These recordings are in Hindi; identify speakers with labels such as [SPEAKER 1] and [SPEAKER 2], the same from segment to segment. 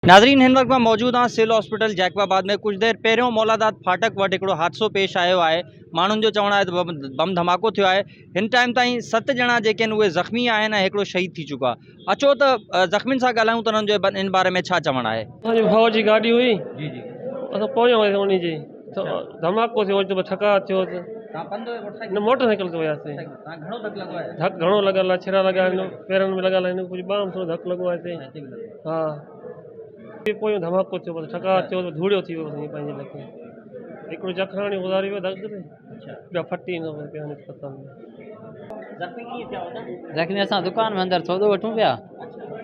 [SPEAKER 1] नाज़रीन हिन वक्त में मौजूद हाँ सिविल हॉस्पिटल जैकबाबाद में। कुछ देर पहिरियों मौलादात फाटक वटि हिकिड़ो हादसो पेश आयो आहे। माण्हुनि जो चवणु आहे त बम धमाको थियो आहे। हिन टाइम ताईं 7 ॼणा जेके आहिनि उहे ज़ख़्मी आहिनि ऐं हिकिड़ो शहीद थी चुको आहे। अचो त ज़ख़्मियुनि सां ॻाल्हायूं त उन्हनि जो इन बारे में छा चवणु आहे।
[SPEAKER 2] असांजी भाउ जी गाॾी हुई,
[SPEAKER 1] जी जी
[SPEAKER 2] असां पहुचा हुआसीं उन जे धमाको थियो त थका थियो त
[SPEAKER 1] तव्हां पंधु
[SPEAKER 2] न मोटरसाइकिल ते वियासीं।
[SPEAKER 1] तव्हां घणो धकु लॻो आहे?
[SPEAKER 2] धक घणो लॻल आहे, छिरा लॻा आहिनि, पेरनि में लॻल आहिनि, कुझु ॿांह में थोरो धकु लॻो आहे हिते। हा पोइ धमाको थियो, बसि थका थियो त धूड़ियो थी वियो असांजी पंहिंजे लखे। हिकिड़ो जखराणी गुज़ारी वियो धक ते, ॿिया फटी न पिया ख़तमु।
[SPEAKER 3] ज़ख़्मी असां दुकान में अंदरि सौदो वठूं पिया,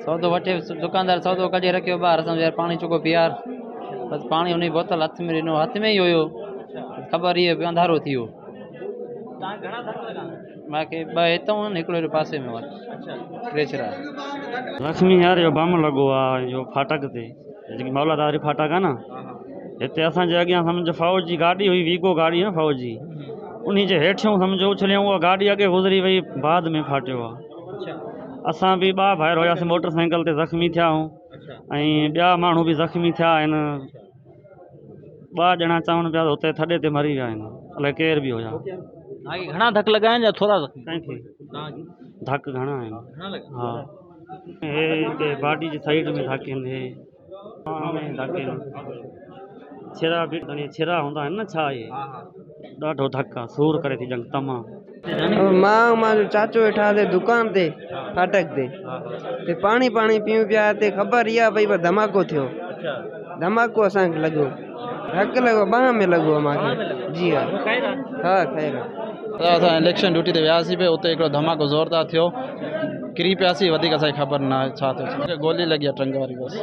[SPEAKER 3] सौदो वठे दुकानदार सौदो कढी रखियो ॿाहिरि, असां यार पाणी चुको पीआर, बसि पाणी उन जी बोतल हथ में ॾिनो, हथ में ई हुयो, ख़बर इहे अंधारो थी वियो। मूंखे ॿ हितां आहिनि, हिकिड़ो पासे में टे छिरा।
[SPEAKER 4] ज़ख़्मी यार जो बम लॻो आहे जो फाटक ते, जेकी मौलादारी फाटक आहे न, हिते असांजे अॻियां सम्झो फौज जी गाॾी हुई, वीगो गाॾी आहे फौज जी, उन जे हेठियों सम्झो उछलियऊं, उहा गाॾी अॻे गुज़री वई, बाद में फाटियो आहे। असां बि ॿ भाइर हुयासीं मोटरसाइकिल ते, ज़ख़्मी थिया आहियूं ऐं ॿिया माण्हू बि ज़ख़्मी थिया आहिनि। 2 ॼणा चवनि पिया त हुते थॾे ते मरी विया आहिनि, अलाए केर बि हुया।
[SPEAKER 1] घणा धक लॻा आहिनि या थोरा ज़ख़्मी?
[SPEAKER 4] कंहिंखे धक घणा आहिनि? हा हे बाडी जी साइड में धक आहिनि, हे धक आहिनि, छिरा बि छिरा हूंदा आहिनि न, छा इहे ॾाढो धक आहे, सूर करे थी जंग तमामु।
[SPEAKER 5] मां जो चाचो वेठा ते दुकान ते फाटक ते पाणी पियूं पिया, ते ख़बर इहा भई धमाको थियो। धमाको असांखे लॻो, धक लॻो, ॿांह में लॻो मूंखे। जी हा, हा ख़ैर।
[SPEAKER 3] असां इलेक्शन ड्यूटी ते वियासीं पिए, उते हिकिड़ो धमाको ज़ोरदार थियो, किरी पियासीं, वधीक असांखे ख़बर न आहे छा थियो, गोली लॻी आहे टंग वारी बसि।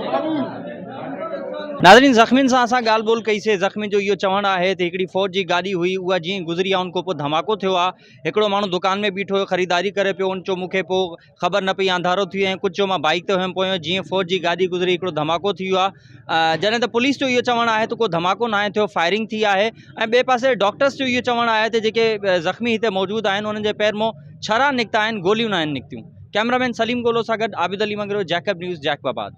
[SPEAKER 1] नाज़रीन ज़ख़्मियुनि सां असां ॻाल्हि ॿोल कईसीं। ज़ख़्मी जो इहो चवणु आहे त हिकिड़ी फ़ौज जी गाॾी हुई, उहा जीअं गुज़री आहे उन खां पोइ धमाको थियो आहे। हिकिड़ो माण्हू दुकान में बीठो हुयो, ख़रीदारी करे पियो, उन चयो मूंखे पोइ ख़बर न पई, अंधारो थी वियो ऐं कुझु चयो मां बाइक ते हुयुमि, पोइ जीअं फ़ौज जी गाॾी गुज़री हिकिड़ो धमाको थी वियो आहे। जॾहिं त पुलिस जो इहो चवणु आहे त को धमाको न आहे थियो, फायरिंग थी आहे। ऐं ॿिए पासे डॉक्टर्स जो इहो चवणु आहे त जेके ज़ख़्मी हिते मौजूदु आहिनि उन्हनि जे पेर मां छरा निकिता आहिनि, गोलियूं न आहिनि निकितियूं। कैमरामैन सलीम गोलो सां गॾु आबिद अली मंगरो, जैकब न्यूज़, जैकबाबाद।